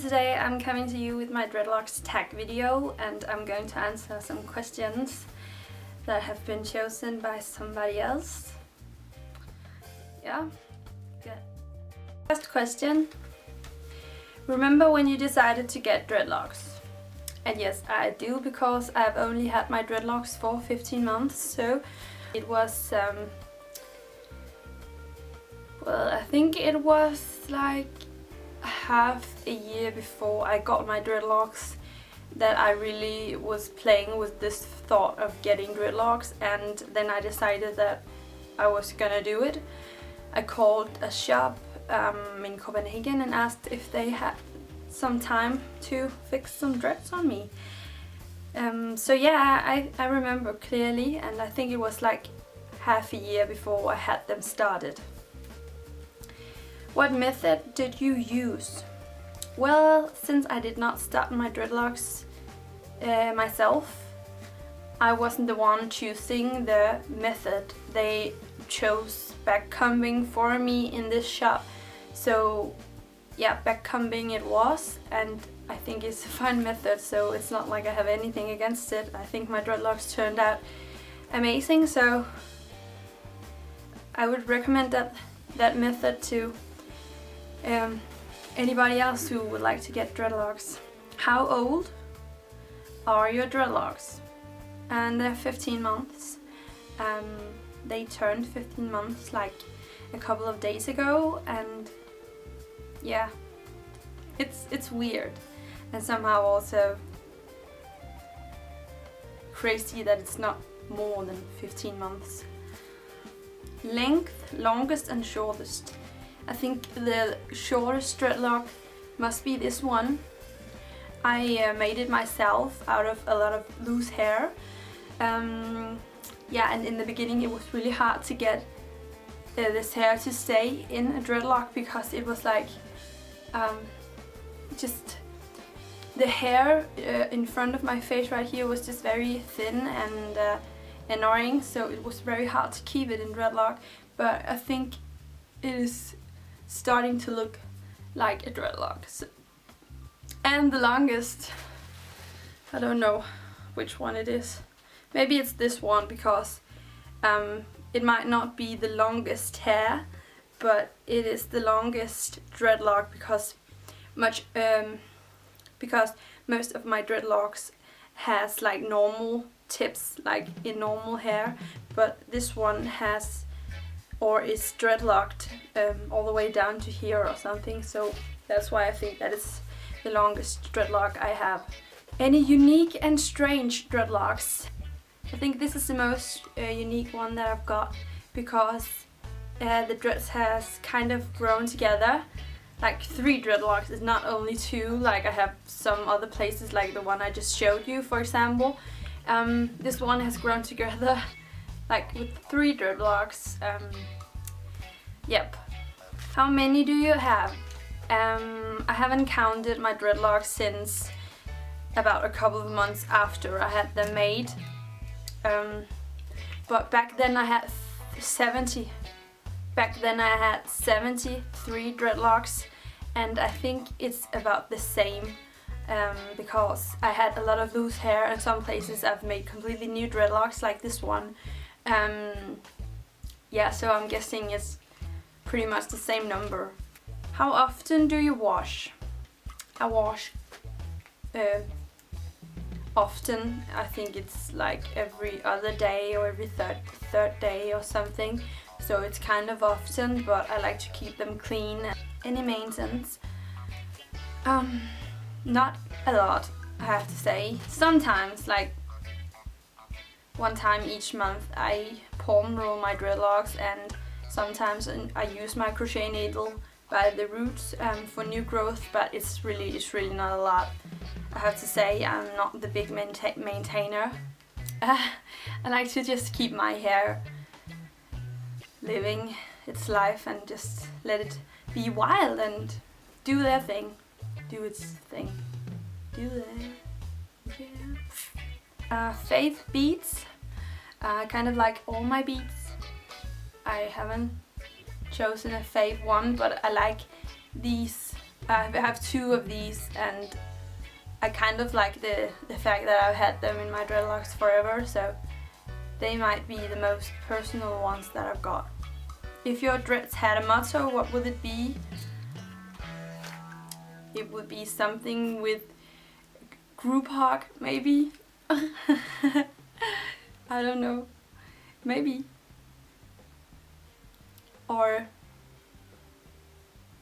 today I'm coming to you with my Dreadlocks Tag video, and I'm going to answer some questions that have been chosen by somebody else. Yeah, good. First question. Remember when you decided to get dreadlocks? And yes, I do, because I've only had my dreadlocks for 15 months, so it was, well, I think it was like half a year before I got my dreadlocks that I really was playing with this thought of getting dreadlocks, and then I decided that I was gonna do it. I called a shop in Copenhagen and asked if they had some time to fix some dreads on me. So yeah, I remember clearly, and I think it was like half a year before I had them started. What method did you use? Well, since I did not start my dreadlocks myself, I wasn't the one choosing the method. They chose back combing for me in this shop. So yeah, back combing it was, and I think it's a fun method, so it's not like I have anything against it. I think my dreadlocks turned out amazing, so I would recommend that method to anybody else who would like to get dreadlocks. How old are your dreadlocks? And they're 15 months. They turned 15 months like a couple of days ago, and yeah, it's weird, and somehow also crazy that it's not more than 15 months. Length, longest and shortest. I think the shortest dreadlock must be this one. I made it myself out of a lot of loose hair. Yeah, and in the beginning it was really hard to get this hair to stay in a dreadlock, because it was like just the hair in front of my face right here was just very thin and annoying, so it was very hard to keep it in dreadlock. But I think it is starting to look like a dreadlock. So, and the longest, I don't know which one it is. Maybe it's this one, because it might not be the longest hair, but it is the longest dreadlock, because most of my dreadlocks has like normal tips, like in normal hair, but this one has, or is dreadlocked all the way down to here or something, so that's why I think that is the longest dreadlock I have. Any unique and strange dreadlocks? I think this is the most unique one that I've got, because the dreads has kind of grown together, like 3 dreadlocks. It's not only 2 like I have some other places, like the one I just showed you, for example. This one has grown together like with 3 dreadlocks. Yep. How many do you have? I haven't counted my dreadlocks since about a couple of months after I had them made. But back then I had 70. Back then I had 73 dreadlocks, and I think it's about the same, because I had a lot of loose hair, and some places I've made completely new dreadlocks like this one. Yeah, so I'm guessing it's pretty much the same number. How often do you wash? I wash often. I think it's like every other day or every third day or something, so it's kind of often, but I like to keep them clean. Any maintenance? Not a lot, I have to say. Sometimes, like one time each month, I palm roll my dreadlocks, and sometimes I use my crochet needle by the roots for new growth, but it's really not a lot. I have to say, I'm not the big maintainer. I like to just keep my hair living its life and just let it be wild and do their thing. Do its thing. Do that. Yeah. Fave beads. Kind of like all my beads. I haven't chosen a fave one, but I like these I have 2 of these, and I kind of like the fact that I've had them in my dreadlocks forever, so they might be the most personal ones that I've got. If your dreads had a motto, what would it be? It would be something with group hug, maybe? I don't know. Maybe. Or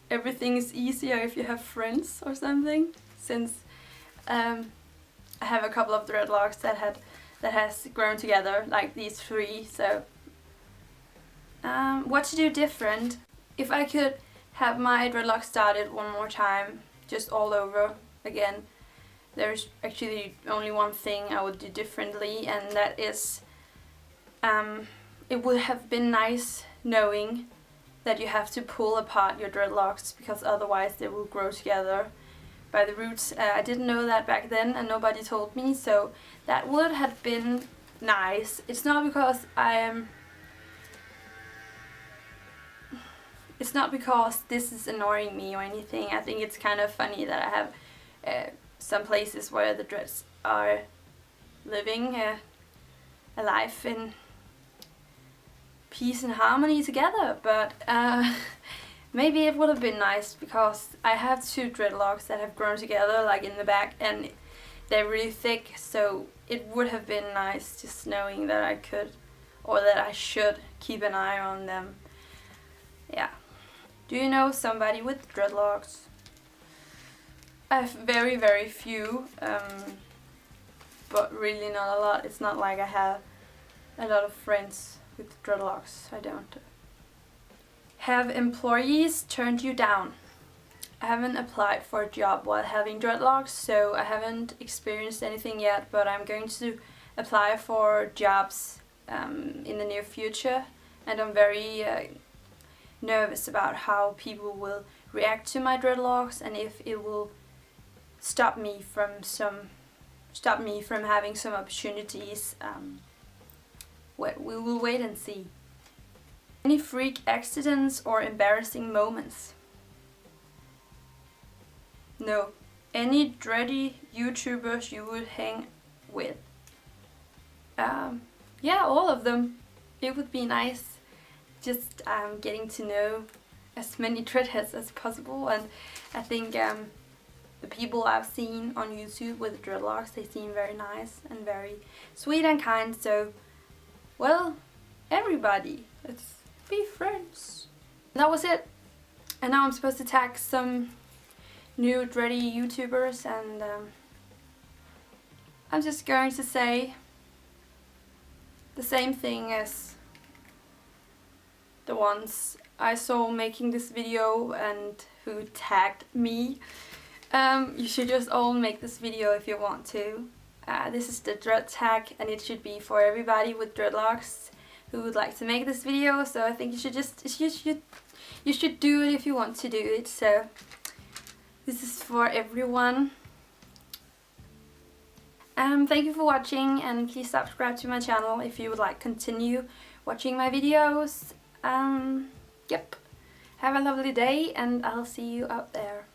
everything is easier if you have friends or something, since I have a couple of dreadlocks that has grown together, like these 3. So what to do different? If I could have my dreadlocks started one more time, just all over again, there's actually only one thing I would do differently, and that is it would have been nice knowing that you have to pull apart your dreadlocks, because otherwise they will grow together by the roots. I didn't know that back then, and nobody told me, so that would have been nice. It's not because it's not because this is annoying me or anything. I think it's kind of funny that I have some places where the dreads are living a life in peace and harmony together, but maybe it would have been nice, because I have 2 dreadlocks that have grown together, like in the back, and they're really thick, so it would have been nice just knowing that I could, or that I should, keep an eye on them. Yeah. Do you know somebody with dreadlocks? I have very, very few, but really not a lot. It's not like I have a lot of friends with dreadlocks. I don't. Have employees turned you down? I haven't applied for a job while having dreadlocks, so I haven't experienced anything yet, but I'm going to apply for jobs in the near future, and I'm very nervous about how people will react to my dreadlocks, and if it will stop me from having some opportunities. We will wait and see. Any freak accidents or embarrassing moments? No. Any dready YouTubers you would hang with? Yeah, all of them. It would be nice just getting to know as many dreadheads as possible, and I think the people I've seen on YouTube with dreadlocks, they seem very nice and very sweet and kind, so well, everybody, let's be friends. That was it. And now I'm supposed to tag some new dready YouTubers, and I'm just going to say the same thing as the ones I saw making this video and who tagged me. You should just all make this video if you want to. This is the dread tag, and it should be for everybody with dreadlocks who would like to make this video, so I think you should do it if you want to do it. So this is for everyone. Thank you for watching, and please subscribe to my channel if you would like to continue watching my videos. Yep. Have a lovely day, and I'll see you out there.